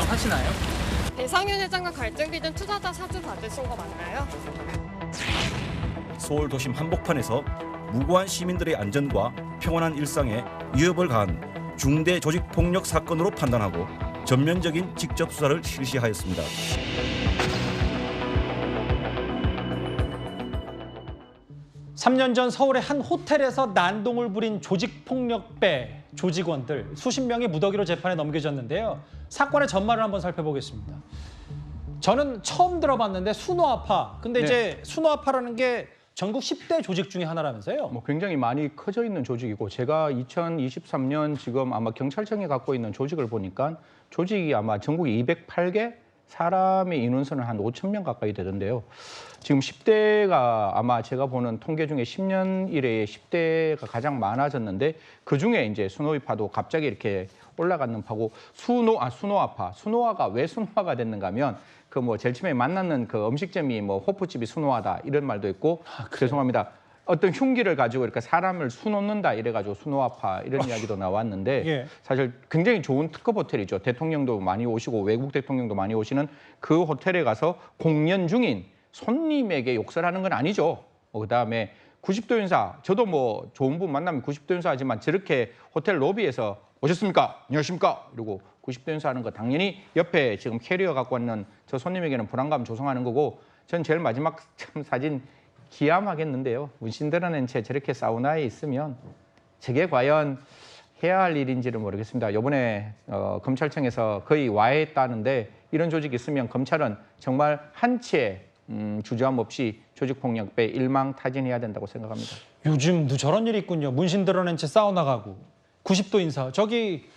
인정하시나요? 배상윤 회장과 갈등 빚은 투자자 사주 받으신 거 맞나요? 서울 도심 한복판에서 무고한 시민들의 안전과 평온한 일상에 위협을 가한 중대 조직폭력 사건으로 판단하고 전면적인 직접 수사를 실시하였습니다. 삼 년 전 서울의 한 호텔에서 난동을 부린 조직폭력배 조직원들 수십 명이 무더기로 재판에 넘겨졌는데요. 사건의 전말을 한번 살펴보겠습니다. 저는 처음 들어봤는데 순호아파. 근데 이제 순호아파라는 게 전국 10대 조직 중에 하나라면서요? 뭐 굉장히 많이 커져 있는 조직이고 제가 2023년 지금 아마 경찰청이 갖고 있는 조직을 보니까 조직이 아마 전국 208개 사람의 인원수는 한 5,000명 가까이 되던데요. 지금 10대가 아마 제가 보는 통계 중에 10년 이래에 10대가 가장 많아졌는데 그중에 이제 순호위파도 갑자기 이렇게 올라가는 파고 순호아파. 순호아가 왜 순호아가 됐는가 하면 그 뭐 제일 처음에 만났는 그 음식점이 뭐 호프집이 순호아다 이런 말도 있고 죄송합니다. 어떤 흉기를 가지고 이렇게 사람을 수놓는다 이래가지고 순호아파 이런 이야기도 나왔는데 예. 사실 굉장히 좋은 특급 호텔이죠. 대통령도 많이 오시고 외국 대통령도 많이 오시는 그 호텔에 가서 공연 중인 손님에게 욕설 하는 건 아니죠. 그다음에 90도 인사, 저도 뭐 좋은 분 만나면 90도 인사하지만 저렇게 호텔 로비에서 오셨습니까? 안녕하십니까? 이러고 90도 인사하는 거 당연히 옆에 지금 캐리어 갖고 왔는 저 손님에게는 불안감 조성하는 거고 전 제일 마지막 참 사진 기함하겠는데요. 문신 드러낸 채 저렇게 사우나에 있으면 저게 과연 해야 할 일인지를 모르겠습니다. 이번에 검찰청에서 거의 와해했다는데 이런 조직이 있으면 검찰은 정말 한치의 주저함 없이 조직폭력배 일망타진해야 된다고 생각합니다. 요즘도 저런 일이 있군요. 문신 드러낸 채 사우나 가고 90도 인사. 저기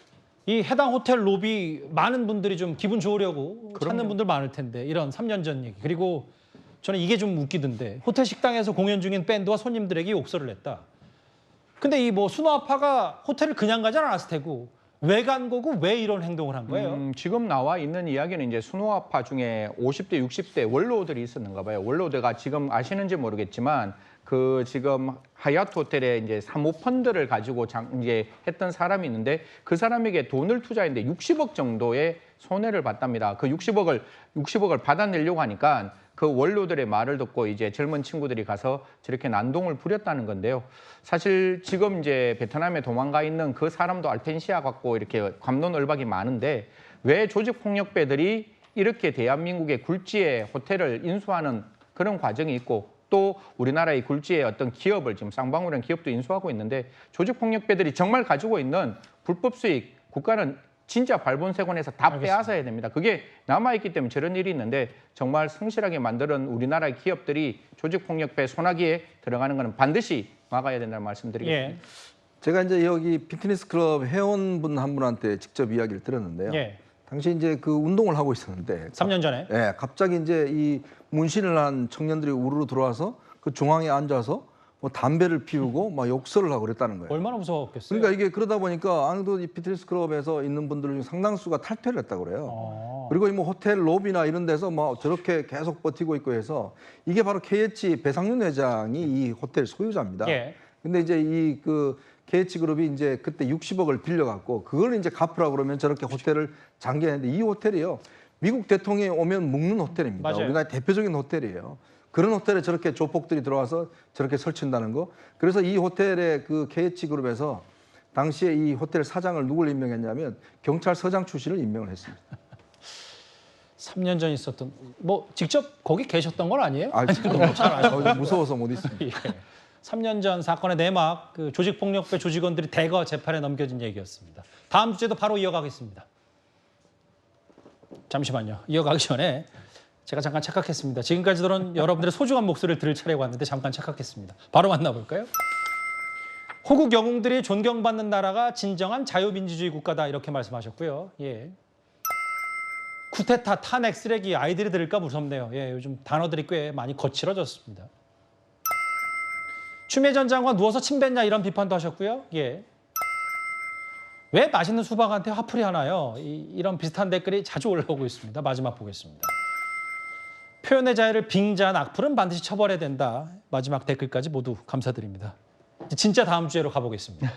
이 해당 호텔 로비 많은 분들이 좀 기분 좋으려고 찾는 분들 많을 텐데 이런 3년 전 얘기. 그리고 저는 이게 좀 웃기던데 호텔 식당에서 공연 중인 밴드와 손님들에게 욕설을 했다. 근데 이 뭐 순호아파가 호텔을 그냥 가지 않았을 테고 왜 간 거고 왜 이런 행동을 한 거예요? 지금 나와 있는 이야기는 이제 순호아파 중에 50대, 60대 원로들이 있었는가 봐요. 원로대가 지금 아시는지 모르겠지만 그 지금 하얏트 호텔에 이제 사모펀드를 가지고 이제 했던 사람이 있는데 그 사람에게 돈을 투자했는데 60억 정도의 손해를 봤답니다. 그 60억을 받아내려고 하니까 그 원로들의 말을 듣고 이제 젊은 친구들이 가서 저렇게 난동을 부렸다는 건데요. 사실 지금 이제 베트남에 도망가 있는 그 사람도 알펜시아 갖고 이렇게 갑론을박이 많은데 왜 조직폭력배들이 이렇게 대한민국의 굴지의 호텔을 인수하는 그런 과정이 있고 또 우리나라의 굴지의 어떤 기업을 지금 쌍방울이라는 기업도 인수하고 있는데 조직폭력배들이 정말 가지고 있는 불법 수익 국가는 진짜 발본색원에서 다 빼앗아야 됩니다. 그게 남아있기 때문에 저런 일이 있는데 정말 성실하게 만드는 우리나라의 기업들이 조직폭력배 소나기에 들어가는 것은 반드시 막아야 된다는 말씀드리겠습니다. 예. 제가 이제 여기 피트니스 클럽 회원분 한 분한테 직접 이야기를 들었는데요. 예. 당시 이제 그 운동을 하고 있었는데 3년 전에. 예, 갑자기 이제 이 문신을 한 청년들이 우르르 들어와서 그 중앙에 앉아서 뭐 담배를 피우고 막 욕설을 하고 그랬다는 거예요. 얼마나 무서웠겠어요? 그러니까 이게 그러다 보니까 아무래도 이 피트니스 클럽에서 있는 분들 중 상당수가 탈퇴를 했다고 그래요. 그리고 뭐 호텔 로비나 이런 데서 뭐 저렇게 계속 버티고 있고 해서 이게 바로 KH 배상윤 회장이 이 호텔 소유자입니다. 예. 근데 이제 이 그 KH 그룹이 이제 그때 60억을 빌려갖고 그걸 이제 갚으라 그러면 저렇게 호텔을 장기했는데 이 호텔이요 미국 대통령이 오면 묵는 호텔입니다. 맞아요. 우리나라 대표적인 호텔이에요. 그런 호텔에 저렇게 조폭들이 들어와서 저렇게 설친다는 거. 그래서 이 호텔의 그 KH 그룹에서 당시에 이 호텔 사장을 누굴 임명했냐면 경찰서장 출신을 임명을 했습니다. 3년 전 있었던 뭐 직접 거기 계셨던 건 아니에요? 너무 잘 아셔. 무서워서 못 있습니다. 예. 3년 전 사건의 내막 그 조직폭력배 조직원들이 대거 재판에 넘겨진 얘기였습니다. 다음 주제도 바로 이어가겠습니다. 잠시만요. 이어가기 전에 제가 잠깐 착각했습니다. 지금까지 들은 여러분들의 소중한 목소리를 들을 차례가 왔는데 잠깐 착각했습니다. 바로 만나볼까요? 호국 영웅들이 존경받는 나라가 진정한 자유민주주의 국가다 이렇게 말씀하셨고요. 예. 쿠데타, 탄핵, 쓰레기 아이들이 들을까 무섭네요. 예, 요즘 단어들이 꽤 많이 거칠어졌습니다. 추미애 전 장관 누워서 침 뱉냐 이런 비판도 하셨고요. 예. 왜 맛있는 수박한테 화풀이 하나요? 이런 비슷한 댓글이 자주 올라오고 있습니다. 마지막 보겠습니다. 표현의 자유를 빙자한 악플은 반드시 처벌해야 된다. 마지막 댓글까지 모두 감사드립니다. 진짜 다음 주제로 가보겠습니다.